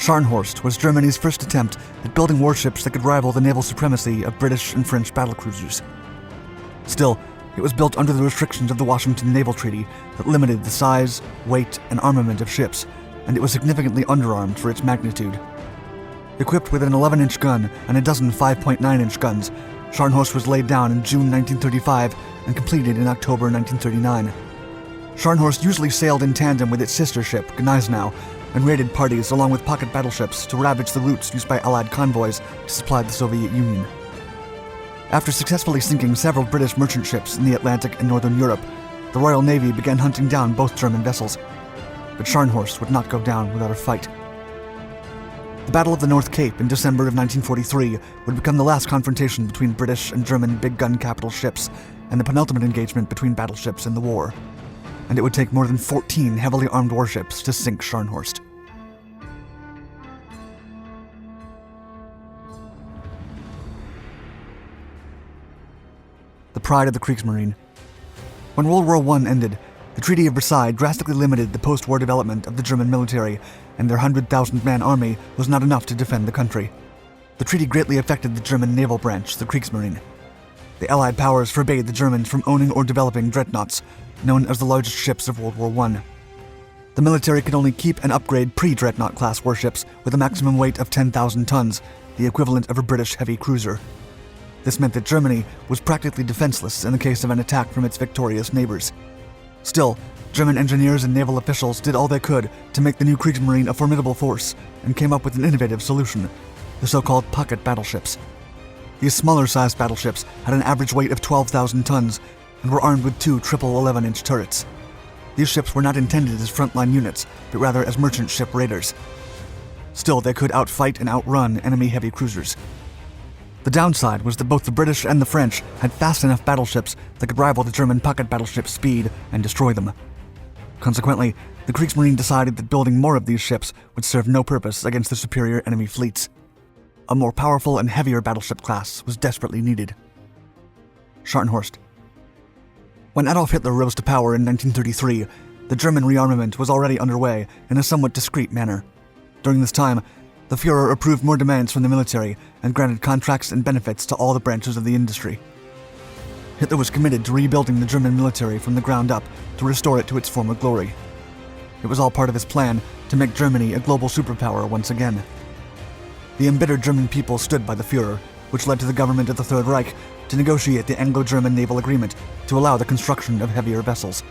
Scharnhorst was Germany's first attempt at building warships that could rival the naval supremacy of British and French battlecruisers. Still, it was built under the restrictions of the Washington Naval Treaty that limited the size, weight, and armament of ships, and it was significantly underarmed for its magnitude. Equipped with an 11-inch gun and a dozen 5.9-inch guns, Scharnhorst was laid down in June 1935 and completed in October 1939. Scharnhorst usually sailed in tandem with its sister ship, Gneisenau, and raided parties along with pocket battleships to ravage the routes used by Allied convoys to supply the Soviet Union. After successfully sinking several British merchant ships in the Atlantic and Northern Europe, the Royal Navy began hunting down both German vessels. But Scharnhorst would not go down without a fight. The Battle of the North Cape in December of 1943 would become the last confrontation between British and German big-gun capital ships and the penultimate engagement between battleships in the war. And it would take more than 14 heavily armed warships to sink Scharnhorst. The pride of the Kriegsmarine. When World War I ended, the Treaty of Versailles drastically limited the post-war development of the German military, and their 100,000-man army was not enough to defend the country. The treaty greatly affected the German naval branch, the Kriegsmarine. The Allied powers forbade the Germans from owning or developing dreadnoughts, known as the largest ships of World War I. The military could only keep and upgrade pre-dreadnought class warships with a maximum weight of 10,000 tons, the equivalent of a British heavy cruiser. This meant that Germany was practically defenseless in the case of an attack from its victorious neighbors. Still, German engineers and naval officials did all they could to make the new Kriegsmarine a formidable force and came up with an innovative solution, the so-called pocket battleships. These smaller-sized battleships had an average weight of 12,000 tons and were armed with two triple 11-inch turrets. These ships were not intended as frontline units, but rather as merchant ship raiders. Still, they could outfight and outrun enemy heavy cruisers. The downside was that both the British and the French had fast enough battleships that could rival the German pocket battleship's speed and destroy them. Consequently, the Kriegsmarine decided that building more of these ships would serve no purpose against the superior enemy fleets. A more powerful and heavier battleship class was desperately needed. Scharnhorst. When Adolf Hitler rose to power in 1933, the German rearmament was already underway in a somewhat discreet manner. During this time, the Führer approved more demands from the military and granted contracts and benefits to all the branches of the industry. Hitler was committed to rebuilding the German military from the ground up to restore it to its former glory. It was all part of his plan to make Germany a global superpower once again. The embittered German people stood by the Führer, which led to the government of the Third Reich to negotiate the Anglo-German Naval Agreement to allow the construction of heavier vessels.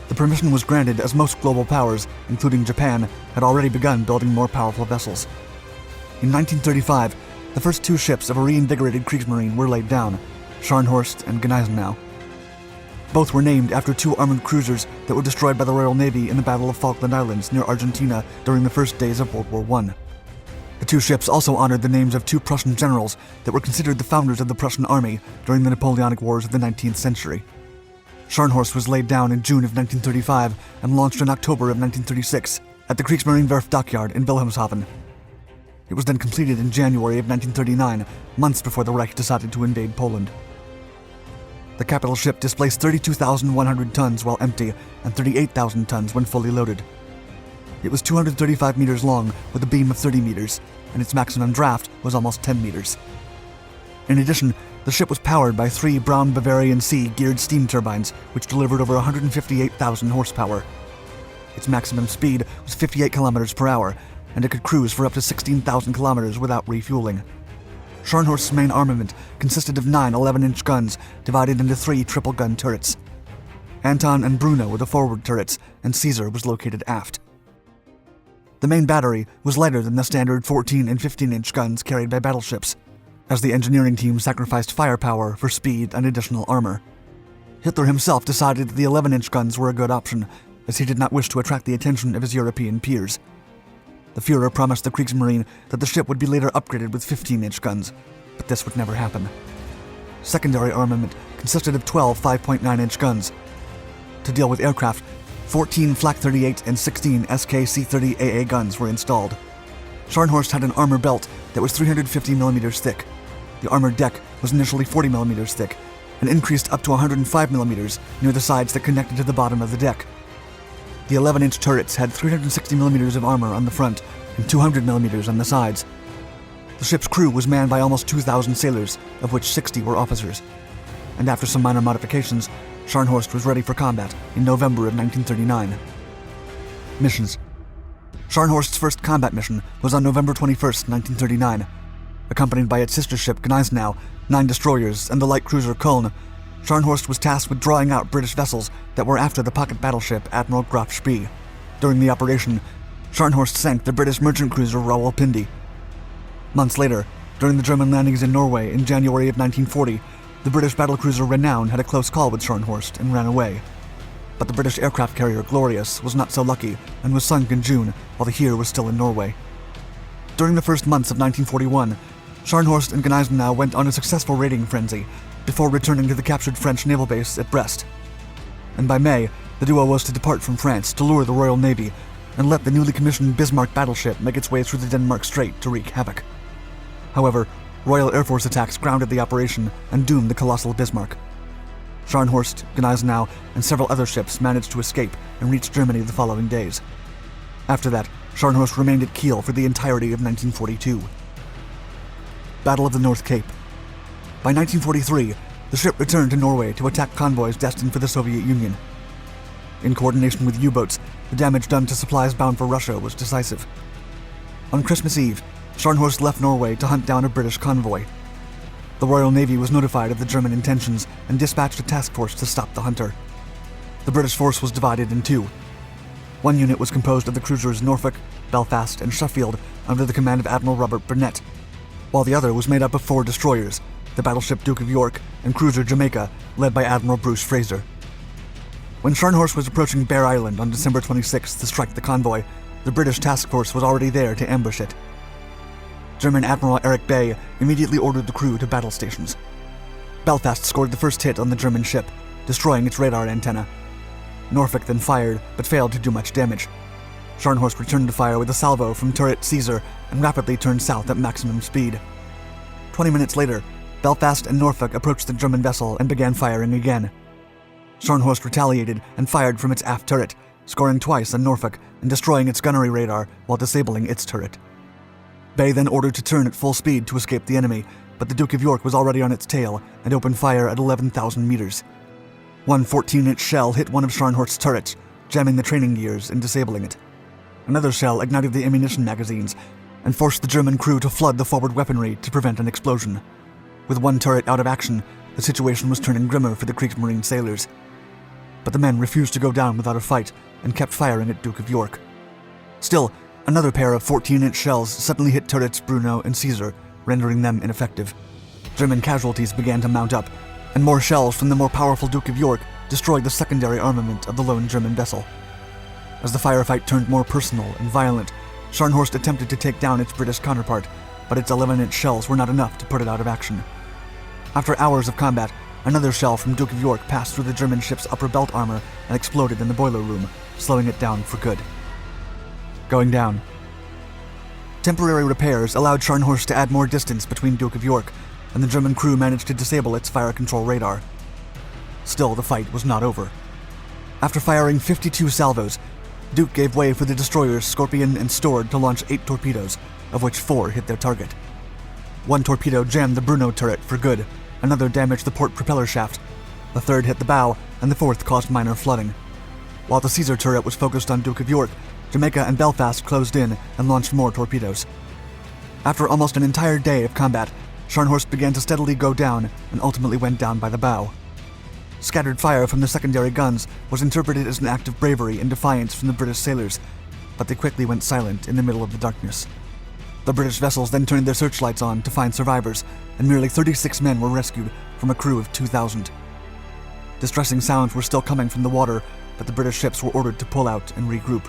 The permission was granted as most global powers, including Japan, had already begun building more powerful vessels. In 1935, the first two ships of a reinvigorated Kriegsmarine were laid down, Scharnhorst and Gneisenau. Both were named after two armored cruisers that were destroyed by the Royal Navy in the Battle of Falkland Islands near Argentina during the first days of World War I. The two ships also honored the names of two Prussian generals that were considered the founders of the Prussian army during the Napoleonic Wars of the 19th century. Scharnhorst was laid down in June of 1935 and launched in October of 1936 at the Kriegsmarine Werft dockyard in Wilhelmshaven. It was then completed in January of 1939, months before the Reich decided to invade Poland. The capital ship displaced 32,100 tons while empty and 38,000 tons when fully loaded. It was 235 meters long with a beam of 30 meters, and its maximum draft was almost 10 meters. In addition, the ship was powered by three Brown Bavarian Sea geared steam turbines, which delivered over 158,000 horsepower. Its maximum speed was 58 kilometers per hour, and it could cruise for up to 16,000 kilometers without refueling. Scharnhorst's main armament consisted of 9 11-inch guns divided into 3 triple-gun turrets. Anton and Bruno were the forward turrets, and Caesar was located aft. The main battery was lighter than the standard 14 and 15-inch guns carried by battleships, as the engineering team sacrificed firepower for speed and additional armor. Hitler himself decided that the 11-inch guns were a good option, as he did not wish to attract the attention of his European peers. The Führer promised the Kriegsmarine that the ship would be later upgraded with 15-inch guns, but this would never happen. Secondary armament consisted of 12 5.9-inch guns. To deal with aircraft, 14 Flak 38 and 16 SK-C-30AA guns were installed. Scharnhorst had an armor belt that was 350 millimeters thick. The armored deck was initially 40 millimeters thick and increased up to 105 millimeters near the sides that connected to the bottom of the deck. The 11-inch turrets had 360mm of armor on the front and 200mm on the sides. The ship's crew was manned by almost 2,000 sailors, of which 60 were officers. And after some minor modifications, Scharnhorst was ready for combat in November of 1939. Missions. Scharnhorst's first combat mission was on November 21st, 1939. Accompanied by its sister ship Gneisenau, 9 destroyers, and the light cruiser Köln, Scharnhorst was tasked with drawing out British vessels that were after the pocket battleship Admiral Graf Spee. During the operation, Scharnhorst sank the British merchant cruiser Rawalpindi. Months later, during the German landings in Norway in January of 1940, the British battlecruiser Renown had a close call with Scharnhorst and ran away. But the British aircraft carrier Glorious was not so lucky and was sunk in June while the Heer was still in Norway. During the first months of 1941, Scharnhorst and Gneisenau went on a successful raiding frenzy before returning to the captured French naval base at Brest. And by May, the duo was to depart from France to lure the Royal Navy and let the newly commissioned Bismarck battleship make its way through the Denmark Strait to wreak havoc. However, Royal Air Force attacks grounded the operation and doomed the colossal Bismarck. Scharnhorst, Gneisenau, and several other ships managed to escape and reach Germany the following days. After that, Scharnhorst remained at Kiel for the entirety of 1942. Battle of the North Cape. By 1943, the ship returned to Norway to attack convoys destined for the Soviet Union. In coordination with U-boats, the damage done to supplies bound for Russia was decisive. On Christmas Eve, Scharnhorst left Norway to hunt down a British convoy. The Royal Navy was notified of the German intentions and dispatched a task force to stop the hunter. The British force was divided in two. One unit was composed of the cruisers Norfolk, Belfast, and Sheffield under the command of Admiral Robert Burnett, while the other was made up of 4 destroyers, the battleship Duke of York and cruiser Jamaica, led by Admiral Bruce Fraser. When Scharnhorst was approaching Bear Island on December 26th to strike the convoy, the British task force was already there to ambush it. German Admiral Erich Bay immediately ordered the crew to battle stations. Belfast scored the first hit on the German ship, destroying its radar antenna. Norfolk then fired, but failed to do much damage. Scharnhorst returned to fire with a salvo from turret Caesar and rapidly turned south at maximum speed. 20 minutes later, Belfast and Norfolk approached the German vessel and began firing again. Scharnhorst retaliated and fired from its aft turret, scoring twice on Norfolk and destroying its gunnery radar while disabling its turret. Bay then ordered to turn at full speed to escape the enemy, but the Duke of York was already on its tail and opened fire at 11,000 meters. One 14-inch shell hit one of Scharnhorst's turrets, jamming the training gears and disabling it. Another shell ignited the ammunition magazines and forced the German crew to flood the forward weaponry to prevent an explosion. With one turret out of action, the situation was turning grimmer for the Kriegsmarine sailors. But the men refused to go down without a fight and kept firing at Duke of York. Still, another pair of 14-inch shells suddenly hit turrets Bruno and Caesar, rendering them ineffective. German casualties began to mount up, and more shells from the more powerful Duke of York destroyed the secondary armament of the lone German vessel. As the firefight turned more personal and violent, Scharnhorst attempted to take down its British counterpart, but its 11-inch shells were not enough to put it out of action. After hours of combat, another shell from Duke of York passed through the German ship's upper belt armor and exploded in the boiler room, slowing it down for good. Going down. Temporary repairs allowed Scharnhorst to add more distance between Duke of York, and the German crew managed to disable its fire control radar. Still, the fight was not over. After firing 52 salvos, Duke gave way for the destroyers Scorpion and Stord to launch 8 torpedoes, of which 4 hit their target. One torpedo jammed the Bruno turret for good, another damaged the port propeller shaft, the third hit the bow, and the fourth caused minor flooding. While the Caesar turret was focused on Duke of York, Jamaica and Belfast closed in and launched more torpedoes. After almost an entire day of combat, Scharnhorst began to steadily go down and ultimately went down by the bow. Scattered fire from the secondary guns was interpreted as an act of bravery and defiance from the British sailors, but they quickly went silent in the middle of the darkness. The British vessels then turned their searchlights on to find survivors, and merely 36 men were rescued from a crew of 2,000. Distressing sounds were still coming from the water, but the British ships were ordered to pull out and regroup.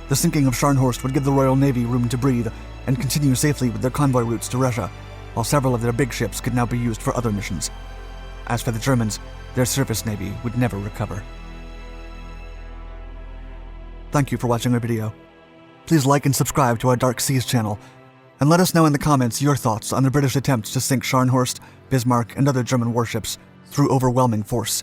The sinking of Scharnhorst would give the Royal Navy room to breathe and continue safely with their convoy routes to Russia, while several of their big ships could now be used for other missions. As for the Germans, their surface navy would never recover. Thank you for watching our video. Please like and subscribe to our Dark Seas channel, and let us know in the comments your thoughts on the British attempts to sink Scharnhorst, Bismarck, and other German warships through overwhelming force.